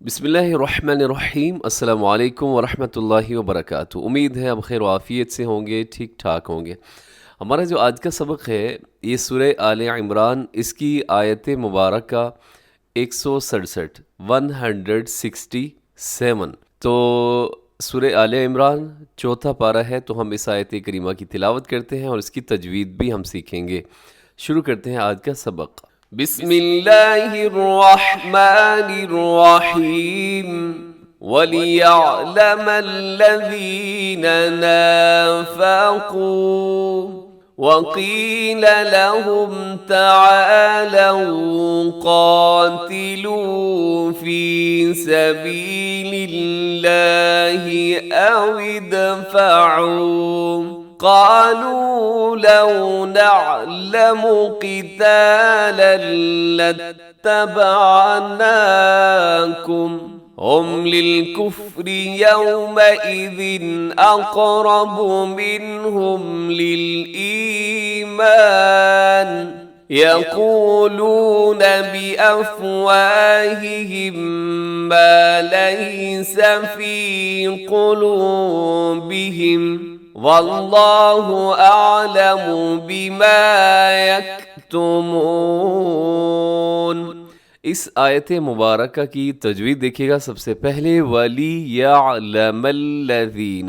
بسم اللہ الرحمن الرحیم، السلام علیکم ورحمۃ اللہ وبرکاتہ۔ امید ہے آپ خیر و عافیت سے ہوں گے، ٹھیک ٹھاک ہوں گے۔ ہمارا جو آج کا سبق ہے یہ سورہ آل عمران، اس کی آیت مبارکہ 167 167۔ تو سورہ آل عمران چوتھا پارہ ہے، تو ہم اس آیت کریمہ کی تلاوت کرتے ہیں اور اس کی تجوید بھی ہم سیکھیں گے۔ شروع کرتے ہیں آج کا سبق۔ بسم اللہ الرحمن الرحیم وَلِيَعْلَمَ الَّذِينَ نَافَقُوا وَقِيلَ لَهُمْ تَعَالَوْا قَاتِلُوا فِي سَبِيلِ اللَّهِ أَوِ ادْفَعُوا قالوا لو نعلم قتالا لاتبعناكم هم للكفر يومئذ أقرب منهم للإيمان يقولون بأفواههم ما ليس في قلوبهم واللہ اعلم بما یکتمون۔ اس آیت مبارکہ کی تجوید دیکھیے گا۔ سب سے پہلے وَلِيَعْلَمَ الَّذِينَ،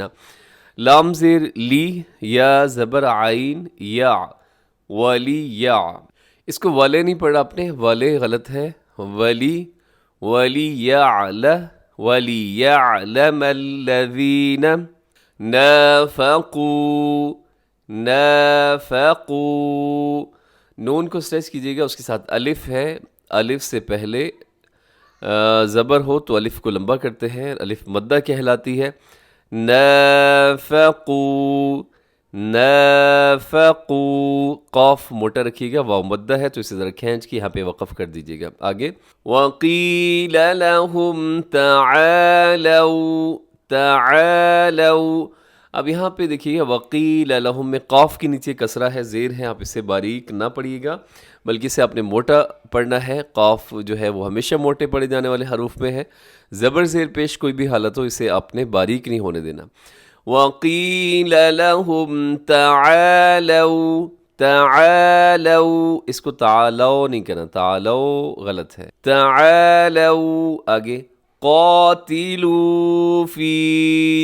لام زیر لی، یا زبر عین یا، ولی، اس کو والے نہیں پڑھا آپ نے، والے غلط ہے، وَلِيَعْلَمَ الَّذِينَ نافقوا، نون کو اسٹریچ کیجیے گا، اس کے ساتھ الف ہے، الف سے پہلے زبر ہو تو الف کو لمبا کرتے ہیں، الف مدہ کہلاتی ہے۔ نافقوا، قاف موٹا رکھیے گا، واو مدہ ہے تو اسے ذرا کھینچ کے یہاں پہ وقف کر دیجیے گا۔ آگے وَقِيلَ لَهُمْ تعالوا، اب یہاں پہ دیکھیے گا وقیل لہم میں قاف کے نیچے کسرہ ہے، زیر ہے، آپ اسے باریک نہ پڑھیے گا بلکہ اسے آپ نے موٹا پڑھنا ہے۔ قاف جو ہے وہ ہمیشہ موٹے پڑھے جانے والے حروف میں ہے، زبر زیر پیش کوئی بھی حالت ہو اسے آپ نے باریک نہیں ہونے دینا۔ وقیل لہم تعالوا، اس کو تعالو نہیں کہنا، تعالو غلط ہے، تعالوا۔ آگے قاتلوا فی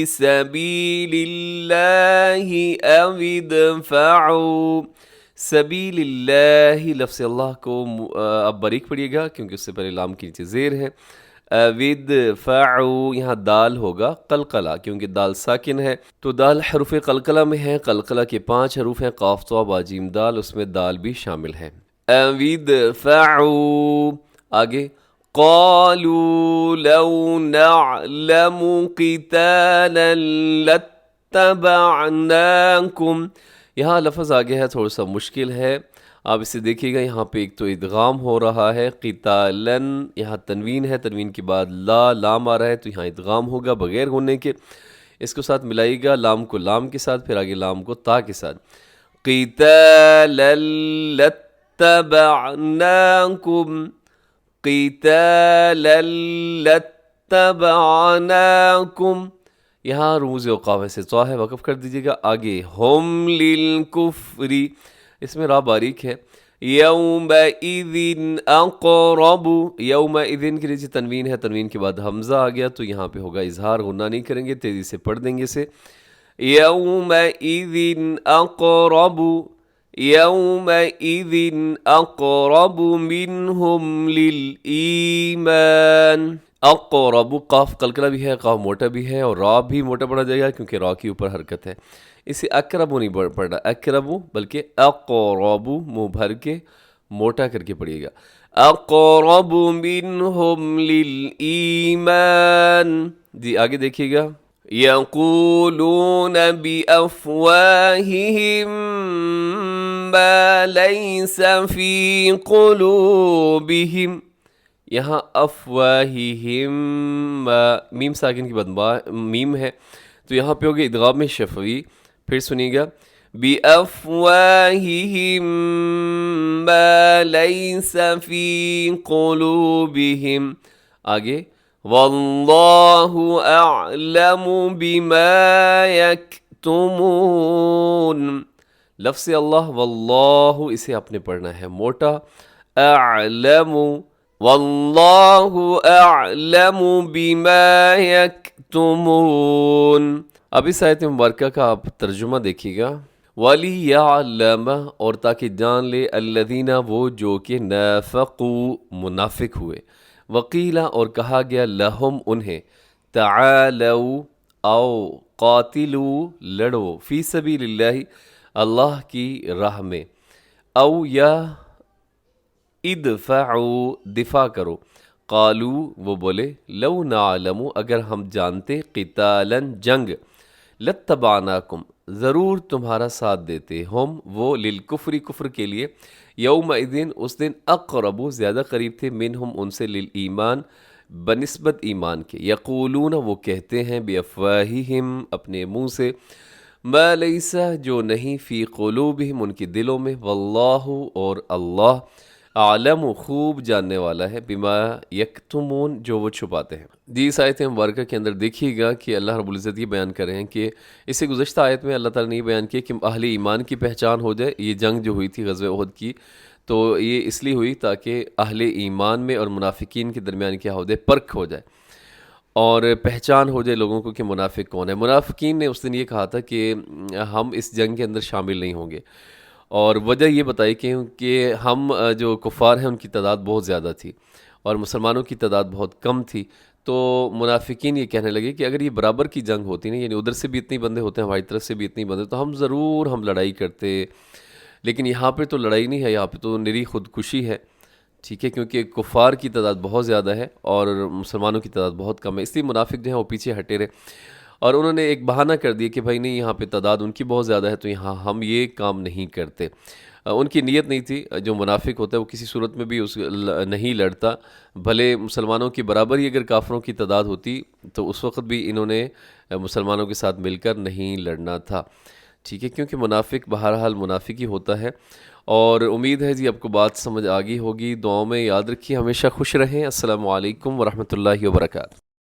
سبیل اللہ او ادفعوا، سبیل اللہ، لفظ اللہ کو اب باریک پڑھیے گا کیونکہ اس سے پہلے لام کے نیچے زیر ہے۔ او ادفعوا، یہاں دال ہوگا قلقلہ کیونکہ دال ساکن ہے، تو دال حروف قلقلہ میں ہے، قلقلہ کے 5 حروف ہیں، قاف تو با جیم دال، اس میں دال بھی شامل ہے۔ او ادفعوا، آگے قالوا لو نعلم قتالا لاتبعناكم، یہاں لفظ آگے ہے تھوڑا سا مشکل ہے، آپ اسے دیکھیے گا، یہاں پہ ایک تو ادغام ہو رہا ہے، قتالاً یہاں تنوین ہے، تنوین کے بعد لام آ رہا ہے تو یہاں ادغام ہوگا بغیر غننے کے، اس کو ساتھ ملائیے گا، لام کو لام کے ساتھ، پھر آگے لام کو تا کے ساتھ، قتالا لاتبعناكم، قتالا لاتبعناكم، یہاں رموز اوقاف سے تو ہے، وقف کر دیجیے گا۔ آگے ہم للکفر، اس میں را باریک ہے، یومئذ اقرب، یومئذ کے نیچے تنوین ہے، تنوین کے بعد حمزہ آ گیا تو یہاں پہ ہوگا اظہار، غنہ نہیں کریں گے، تیزی سے پڑھ دیں گے اسے، یومئذ اقرب، یومئذ اقرب منہم للایمان، اقرب، قاف قلقلہ بھی ہے، قاف موٹا بھی ہے، اور را بھی موٹا پڑھا جائے گا کیونکہ را کے اوپر حرکت ہے، اسے اقرب نہیں پڑھنا، اقرب بلکہ اقرب، منہ بھر کے موٹا کر کے پڑھیے گا، اقرب منہم للایمان۔ جی آگے دیکھیے گا، یقولون بافواہہم ما لیس فی قلوبہم، یہاں افواہہم، میم ساکن کی بعد میم ہے تو یہاں پہ ہوگا ادغام شفوی، پھر سنیے گا بِأَفْوَاهِهِمْ مَا لَيْسَ فِي قُلُوبِهِمْ، آگے واللہ اعلم بما یکتمون. لفظ اللہ واللہ اسے آپ نے پڑھنا ہے موٹا. اعلم واللہ اعلم بما یکتمون. اب اس آیت مبارکہ کا آپ ترجمہ دیکھیے گا. وَلِيَعْلَمَ اور تاکہ جان لے الذین وہ جو کہ نافقوا منافق ہوئے. وقیلا اور کہا گیا لہم انہیں تعالوا آؤ قاتلوا لڑو فی سبیل اللہ اللہ کی راہ میں او یا ادفعوا دفاع کرو. قالوا وہ بولے لو نعلم اگر ہم جانتے قتالا جنگ لاتبعناکم ضرور تمہارا ساتھ دیتے ہم وہ للکفر کفر کے لیے یومئذ اس دن اقرب زیادہ قریب تھے منہم ان سے للایمان بنسبت ایمان کے. یقولون وہ کہتے ہیں بافواہہم اپنے منہ سے ما لیس جو نہیں فی قلوبہم ان کے دلوں میں واللہ اور اللہ عالم خوب جاننے والا ہے بما یکتمون جو وہ چھپاتے ہیں. جی اس آیت مبارکہ کے اندر دیکھیے گا کہ اللہ رب العزت یہ بیان کر رہے ہیں کہ اس سے گزشتہ آیت میں اللہ تعالیٰ نے یہ بیان کیا کہ اہل ایمان کی پہچان ہو جائے. یہ جنگ جو ہوئی تھی غزوہ احد کی تو یہ اس لیے ہوئی تاکہ اہل ایمان میں اور منافقین کے درمیان کیا ہو جائے پرکھ ہو جائے اور پہچان ہو جائے لوگوں کو کہ منافق کون ہے. منافقین نے اس دن یہ کہا تھا کہ ہم اس جنگ کے اندر شامل نہیں ہوں گے اور وجہ یہ بتائی کہ ہم جو کفار ہیں ان کی تعداد بہت زیادہ تھی اور مسلمانوں کی تعداد بہت کم تھی. تو منافقین یہ کہنے لگے کہ اگر یہ برابر کی جنگ ہوتی نا یعنی ادھر سے بھی اتنے بندے ہوتے ہیں ہماری طرف سے بھی اتنے بندے تو ہم ضرور لڑائی کرتے. لیکن یہاں پہ تو لڑائی نہیں ہے, یہاں پہ تو نری خودکشی ہے, ٹھیک ہے, کیونکہ کفار کی تعداد بہت زیادہ ہے اور مسلمانوں کی تعداد بہت کم ہے, اس لیے منافق جو ہیں وہ پیچھے ہٹے رہے اور انہوں نے ایک بہانہ کر دیا کہ بھائی نہیں یہاں پہ تعداد ان کی بہت زیادہ ہے تو یہاں ہم یہ کام نہیں کرتے. ان کی نیت نہیں تھی, جو منافق ہوتا ہے وہ کسی صورت میں بھی نہیں لڑتا, بھلے مسلمانوں کی برابر ہی اگر کافروں کی تعداد ہوتی تو اس وقت بھی انہوں نے مسلمانوں کے ساتھ مل کر نہیں لڑنا تھا, ٹھیک ہے, کیونکہ منافق بہرحال منافق ہی ہوتا ہے. اور امید ہے جی آپ کو بات سمجھ آ گئی ہوگی. دعاؤں میں یاد رکھیے, ہمیشہ خوش رہیں. السلام علیکم ورحمۃ اللہ وبرکاتہ.